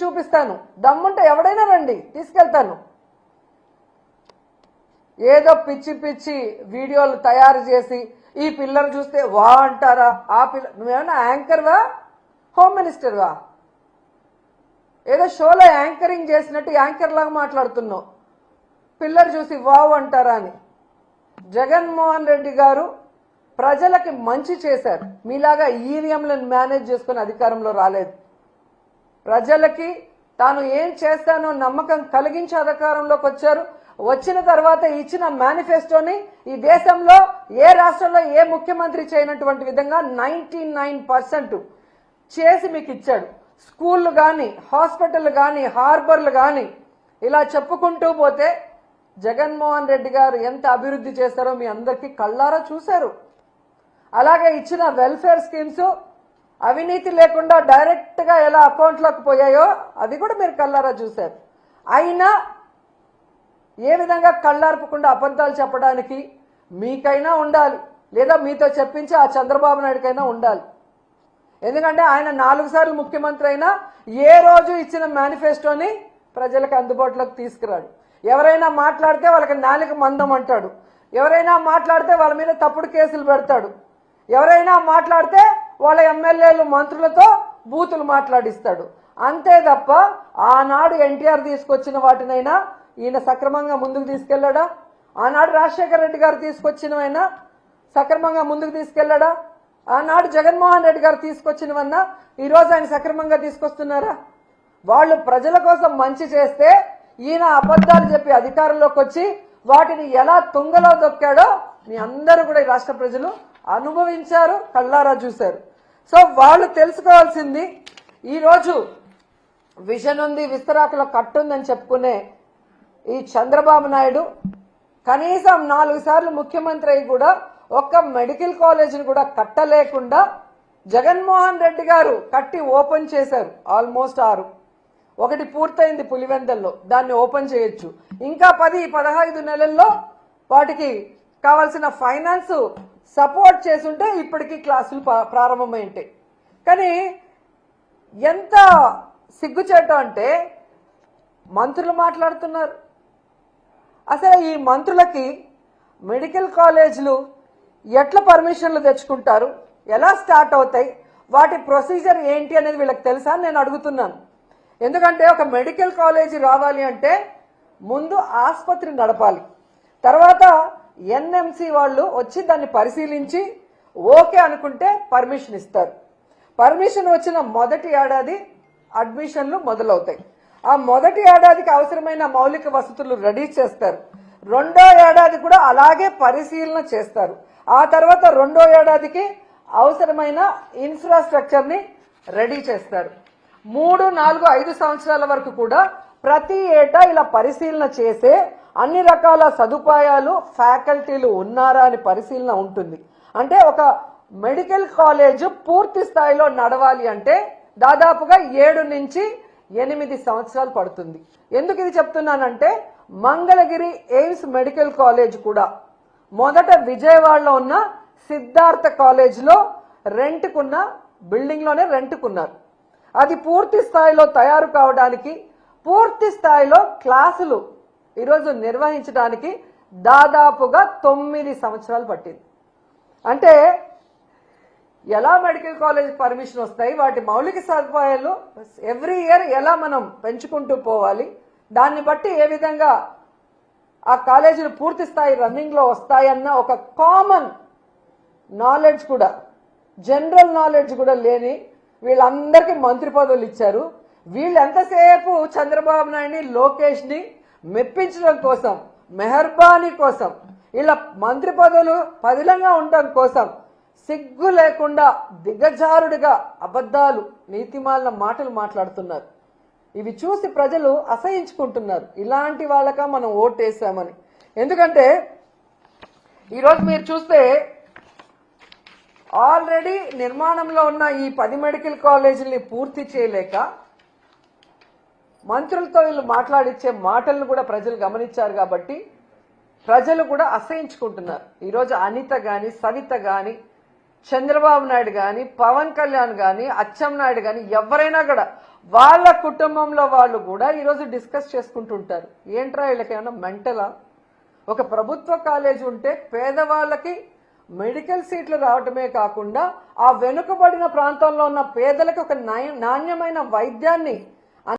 చూపిస్తాను, దమ్ముంటే ఎవడైనా రండి తీసుకెళ్తాను. ఏదో పిచ్చి పిచ్చి వీడియోలు తయారు చేసి ఈ పిల్లలు చూస్తే వా అంటారా? ఆ పిల్ల నువ్వేమన్నా యాంకర్వా, హోమ్ మినిస్టర్వా? ఏదో షోలో యాంకరింగ్ చేసినట్టు యాంకర్ లాగా మాట్లాడుతున్నావు. పిల్లలు చూసి వావ్ అంటారా అని. జగన్మోహన్ రెడ్డి గారు ప్రజలకి మంచి చేశారు. మీలాగా ఈవీఎంలను మేనేజ్ చేసుకుని అధికారంలో రాలేదు. ప్రజలకి తాను ఏం చేస్తానో నమ్మకం కలిగించి అధికారంలోకి వచ్చారు. వచ్చిన తర్వాత ఇచ్చిన మేనిఫెస్టోని ఈ దేశంలో ఏ రాష్ట్రంలో ఏ ముఖ్యమంత్రి చేయనటువంటి విధంగా 99% చేసి మీకు ఇచ్చాడు. స్కూళ్ళు కానీ, హాస్పిటల్ కానీ, హార్బర్లు కానీ ఇలా చెప్పుకుంటూ పోతే జగన్మోహన్ రెడ్డి గారు ఎంత అభివృద్ధి చేశారో మీ అందరికీ కళ్ళారా చూశారు. అలాగే ఇచ్చిన వెల్ఫేర్ స్కీమ్స్ అవినీతి లేకుండా డైరెక్ట్గా ఎలా అకౌంట్లోకి పోయాయో అది కూడా మీరు కళ్ళారా చూశారు. అయినా ఏ విధంగా కళ్ళార్పకుండా అబద్ధాలు చెప్పడానికి మీకైనా ఉండాలి, లేదా మీతో చెప్పించి ఆ చంద్రబాబు నాయుడుకైనా ఉండాలి. ఎందుకంటే ఆయన 4 సార్లు ముఖ్యమంత్రి అయినా ఏ రోజు ఇచ్చిన మేనిఫెస్టోని ప్రజలకు అందుబాటులోకి తీసుకురాడు. ఎవరైనా మాట్లాడితే వాళ్ళకి నాలుక మందం అంటాడు, ఎవరైనా మాట్లాడితే వాళ్ళ మీద తప్పుడు కేసులు పెడతాడు, ఎవరైనా మాట్లాడితే వాళ్ళ ఎమ్మెల్యేలు మంత్రులతో బూతులు మాట్లాడిస్తాడు. అంతే తప్ప ఆనాడు ఎన్టీఆర్ తీసుకొచ్చిన వాటినైనా ఈయన సక్రమంగా ముందుకు తీసుకెళ్లాడా? ఆనాడు రాజశేఖర రెడ్డి గారు తీసుకొచ్చినవైనా సక్రమంగా ముందుకు తీసుకెళ్లాడా? ఆనాడు జగన్మోహన్ రెడ్డి గారు తీసుకొచ్చినవన్నా ఈరోజు ఆయన సక్రమంగా తీసుకొస్తున్నారా? వాళ్ళు ప్రజల కోసం మంచి చేస్తే ఈయన అబద్ధాలు చెప్పి అధికారంలోకి వచ్చి వాటిని ఎలా తుంగలో దొక్కాడో మీ అందరూ కూడా ఈ రాష్ట్ర ప్రజలు అనుభవించారు, కళ్ళారా చూశారు. సో వాళ్ళు తెలుసుకోవాల్సింది, ఈరోజు విజన్ ఉంది, విస్తరాకులో కట్టుందని చెప్పుకునే ఈ చంద్రబాబు నాయుడు కనీసం 4 సార్లు ముఖ్యమంత్రి అయి కూడా ఒక్క మెడికల్ కాలేజీని కూడా కట్టలేకుండా జగన్మోహన్ రెడ్డి గారు కట్టి ఓపెన్ చేశారు. ఆల్మోస్ట్ 6, ఒకటి పూర్తయింది పులివెందల్లో, దాన్ని ఓపెన్ చేయొచ్చు. ఇంకా 10-15 నెలల్లో వాటికి కావాల్సిన ఫైనాన్స్ సపోర్ట్ చేసుంటే ఇప్పటికీ క్లాసులు ప్రారంభమై ఉంటాయి. కానీ ఎంత సిగ్గుచేట అంటే మంత్రులు మాట్లాడుతున్నారు. అసలు ఈ మంత్రులకి మెడికల్ కాలేజీలు ఎట్లా పర్మిషన్లు తెచ్చుకుంటారు, ఎలా స్టార్ట్ అవుతాయి, వాటి ప్రొసీజర్ ఏంటి అనేది వీళ్ళకి తెలుసా అని నేను అడుగుతున్నాను. ఎందుకంటే ఒక మెడికల్ కాలేజీ రావాలి అంటే ముందు ఆసుపత్రి నడపాలి, తర్వాత ఎన్ఎంసి వాళ్ళు వచ్చి దాన్ని పరిశీలించి ఓకే అనుకుంటే పర్మిషన్ ఇస్తారు. పర్మిషన్ వచ్చిన మొదటి ఏడాది అడ్మిషన్లు మొదలవుతాయి. ఆ మొదటి ఏడాదికి అవసరమైన మౌలిక వసతులు రెడీ చేస్తారు. రెండో ఏడాది కూడా అలాగే పరిశీలన చేస్తారు. ఆ తర్వాత రెండో ఏడాదికి అవసరమైన ఇన్ఫ్రాస్ట్రక్చర్ని రెడీ చేస్తారు. 3, 4, 5 సంవత్సరాల వరకు కూడా ప్రతి ఏటా ఇలా పరిశీలన చేసే అన్ని రకాల సదుపాయాలు ఫ్యాకల్టీలు ఉన్నారా అని పరిశీలన ఉంటుంది. అంటే ఒక మెడికల్ కాలేజ్ పూర్తి స్థాయిలో నడవాలి అంటే దాదాపుగా 7 నుంచి 8 సంవత్సరాలు పడుతుంది. ఎందుకు ఇది చెప్తున్నానంటే మంగళగిరి ఎయిమ్స్ మెడికల్ కాలేజ్ కూడా మొదట విజయవాడలో ఉన్న సిద్ధార్థ కాలేజ్లో రెంట్కున్న బిల్డింగ్లోనే రెంట్కున్నారు. అది పూర్తి స్థాయిలో తయారు కావడానికి, పూర్తి స్థాయిలో క్లాసులు ఈరోజు నిర్వహించడానికి దాదాపుగా 9 సంవత్సరాలు పట్టింది. అంటే ఎలా మెడికల్ కాలేజ్ పర్మిషన్ వస్తాయి, వాటి మౌలిక సదుపాయాలు ఎవ్రీ ఇయర్ ఎలా మనం పెంచుకుంటూ పోవాలి, దాన్ని బట్టి ఏ విధంగా ఆ కాలేజీలు పూర్తి స్థాయి రన్నింగ్లో వస్తాయన్న ఒక కామన్ నాలెడ్జ్ కూడా, జనరల్ నాలెడ్జ్ కూడా లేని వీళ్ళందరికీ మంత్రి పదవులు ఇచ్చారు. వీళ్ళు ఎంతసేపు చంద్రబాబు నాయుడిని, లోకేష్ని మెప్పించడం కోసం, మెహర్బానీ కోసం, ఇలా మంత్రి పదవులు పదిలంగా ఉండడం కోసం సిగ్గు లేకుండా దిగజారుడిగా అబద్ధాలు, నీతిమాలిన మాటలు మాట్లాడుతున్నారు. ఇవి చూసి ప్రజలు అసహించుకుంటున్నారు. ఇలాంటి వాళ్ళక మనం ఓటేసామని. ఎందుకంటే ఈరోజు మీరు చూస్తే ఆల్రెడీ నిర్మాణంలో ఉన్న ఈ 10 మెడికల్ కాలేజీలని పూర్తి చేయలేక మంత్రులతో వీళ్ళు మాట్లాడించే మాటలను కూడా ప్రజలు గమనించారు. కాబట్టి ప్రజలు కూడా అసహించుకుంటున్నారు. ఈరోజు అనిత కానీ, సవిత కానీ, చంద్రబాబు నాయుడు కానీ, పవన్ కళ్యాణ్ కానీ, అచ్చెన్నాయుడు కానీ ఎవరైనా కూడా వాళ్ళ కుటుంబంలో వాళ్ళు కూడా ఈరోజు డిస్కస్ చేసుకుంటుంటారు. ఏంట్రా వీళ్ళకి ఏమన్నా మెంటలా? ఒక ప్రభుత్వ కాలేజ్ ఉంటే పేదవాళ్ళకి మెడికల్ సీట్లు రావటమే కాకుండా ఆ వెనుకబడిన ప్రాంతంలో ఉన్న పేదలకు ఒక నాణ్యమైన వైద్యాన్ని